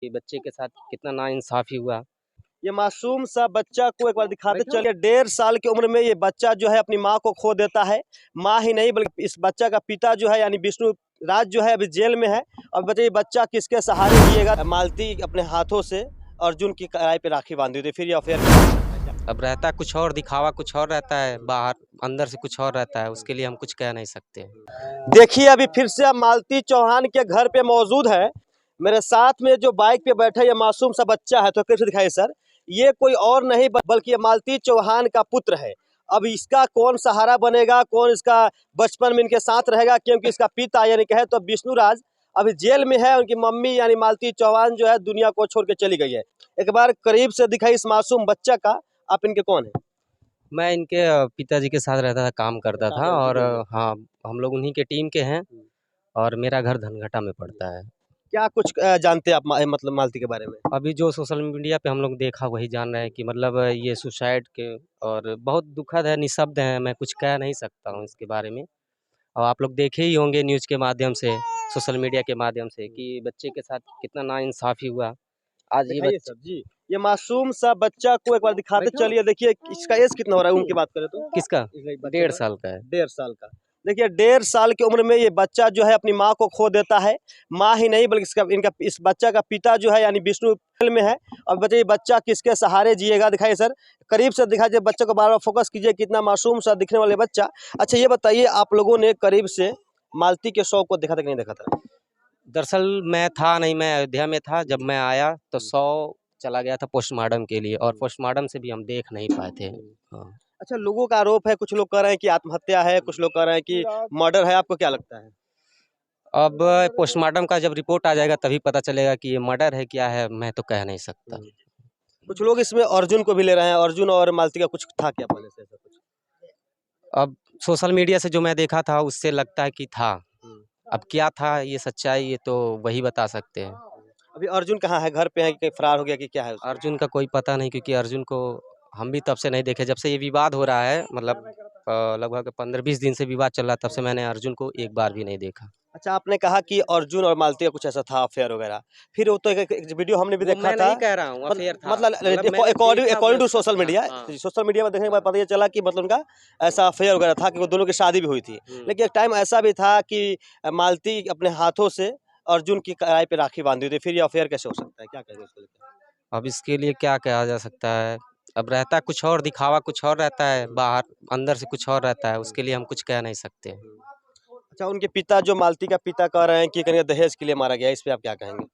कि बच्चे के साथ कितना नाइंसाफ़ी हुआ। ये मासूम सा बच्चा को एक बार दिखाते चलिए। 1.5 साल की उम्र में ये बच्चा जो है अपनी माँ को खो देता है। माँ ही नहीं बल्कि इस बच्चा का पिता जो है यानी विष्णु राज जो है अभी जेल में है। और बताइए बच्चा किसके सहारे जिएगा। मालती अपने हाथों से अर्जुन की कलाई पे राखी बांधी थी, फिर ये अफेयर अब रहता कुछ और, दिखावा कुछ और रहता है, बाहर अंदर से कुछ और रहता है, उसके लिए हम कुछ कह नहीं सकते। देखिए अभी फिर से हम मालती चौहान के घर पे मौजूद है। मेरे साथ में जो बाइक पे बैठा ये मासूम सा बच्चा है, तो कैसे दिखाइए सर। ये कोई और नहीं बल्कि ये मालती चौहान का पुत्र है। अब इसका कौन सहारा बनेगा, कौन इसका बचपन में इनके साथ रहेगा, क्योंकि इसका पिता यानी कहे तो विष्णु राज अभी जेल में है। उनकी मम्मी यानी मालती चौहान जो है दुनिया को छोड़ के चली गई है। एक बार करीब से दिखाई इस मासूम बच्चा का। आप इनके कौन है? मैं इनके पिताजी के साथ रहता था, काम करता था और हाँ, हम लोग उन्हीं के टीम के हैं और मेरा घर धनघटा में पड़ता है। क्या कुछ जानते हैं आप मतलब मालती के बारे में? अभी जो सोशल मीडिया पे हम लोग देखा वही जान रहे हैं कि मतलब ये सुसाइड के, और बहुत दुखद है, निःशब्द है, मैं कुछ कह नहीं सकता हूँ इसके बारे में। और आप लोग देखे ही होंगे न्यूज़ के माध्यम से, सोशल मीडिया के माध्यम से कि बच्चे के साथ कितना नाइंसाफ़ी हुआ। आज ये दिखाइए सर जी। ये मासूम सा बच्चा को एक बार दिखाते चलिए। देखिए इसका एज कितना हो रहा है उनकी बात करें तो? किसका? बच्चे 1.5 का साल का है। 1.5 साल का। देखिए 1.5 साल की उम्र में ये बच्चा जो है अपनी माँ को खो देता है। माँ ही नहीं बल्कि इस बच्चा का पिता जो है यानी विष्णु जेल में है। और बताइए बच्चा किसके सहारे जिएगा। दिखाइए सर, करीब से दिखाइए, बच्चे को बार बार फोकस कीजिए, कितना मासूम सा दिखने वाले बच्चा। अच्छा ये बताइए, आप लोगों ने करीब से मालती के शव को देखा था कि नहीं देखा था? दरअसल मैं था नहीं, मैं अयोध्या में था। जब मैं आया तो 100 चला गया था पोस्टमार्टम के लिए, और पोस्टमार्टम से भी हम देख नहीं पाए थे। हाँ। अच्छा, लोगों का आरोप है, कुछ लोग कह रहे हैं कि आत्महत्या है, कुछ लोग कह रहे हैं कि मर्डर है। आपको क्या लगता है? अब पोस्टमार्टम का जब रिपोर्ट आ जाएगा तभी पता चलेगा कि ये मर्डर है क्या है, मैं तो कह नहीं सकता। कुछ लोग इसमें अर्जुन को भी ले रहे हैं। अर्जुन और मालती का कुछ था क्या पहले से ऐसा कुछ? अब सोशल मीडिया से जो मैं देखा था उससे लगता है कि था। अब क्या था ये सच्चाई, ये तो वही बता सकते हैं। अभी अर्जुन कहाँ है? घर पे है कि कहीं फरार हो गया कि क्या है उसका? अर्जुन का कोई पता नहीं, क्योंकि अर्जुन को हम भी तब से नहीं देखे जब से ये विवाद हो रहा है। मतलब लगभग 15-20 दिन से विवाद चल रहा है, तब से मैंने अर्जुन को एक बार भी नहीं देखा। अच्छा, आपने कहा कि अर्जुन और मालती का कुछ ऐसा था, अफेयर वगैरह। फिर वो तो एक वीडियो हमने भी वो देखा मैं था। नहीं कह रहा हूँ अफेयर था, मतलब मैंने अकॉर्डिंग देखा अकॉर्डिंग टू वो। सोशल मीडिया, हाँ। सोशल मीडिया में देखने के बाद पता ये चला कि मतलब उनका ऐसा अफेयर वगैरह था कि वो दोनों की शादी भी हुई थी। लेकिन एक टाइम ऐसा भी था कि मालती अपने हाथों से अर्जुन की कलाई पे राखी बांधी थी, फिर ये अफेयर कैसे हो सकता है? क्या कहेंगे इसको लेकर? अब इसके लिए क्या कहा जा सकता है। अब रहता कुछ और, दिखावा कुछ और रहता है, बाहर अंदर से कुछ और रहता है, उसके लिए हम कुछ कह नहीं सकते। अच्छा, उनके पिता जो मालती का पिता कह रहे हैं कि कहीं दहेज के लिए मारा गया, इस पे आप क्या कहेंगे?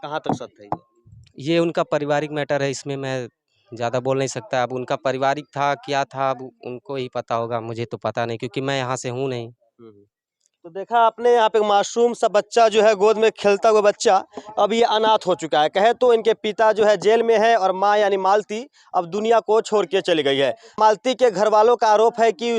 कहाँ तक सत्य है ये? ये उनका पारिवारिक मैटर है, इसमें मैं ज़्यादा बोल नहीं सकता। अब उनका पारिवारिक था क्या था, अब उनको ही पता होगा, मुझे तो पता नहीं, क्योंकि मैं यहाँ से हूँ नहीं। तो देखा आपने, यहाँ पे एक मासूम सा बच्चा जो है गोद में खेलता हुआ बच्चा अब ये अनाथ हो चुका है। कहे तो इनके पिता जो है जेल में है और माँ यानी मालती अब दुनिया को छोड़ के चली गई है। मालती के घर वालों का आरोप है कि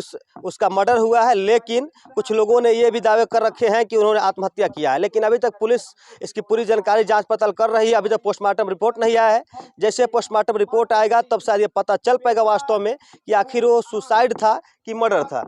उसका मर्डर हुआ है, लेकिन कुछ लोगों ने ये भी दावे कर रखे हैं कि उन्होंने आत्महत्या किया है। लेकिन अभी तक पुलिस इसकी पूरी जानकारी जाँच पड़ताल कर रही है। अभी तक पोस्टमार्टम रिपोर्ट नहीं आया है। जैसे पोस्टमार्टम रिपोर्ट आएगा तब शायद ये पता चल पाएगा वास्तव में कि आखिर वो सुसाइड था कि मर्डर था।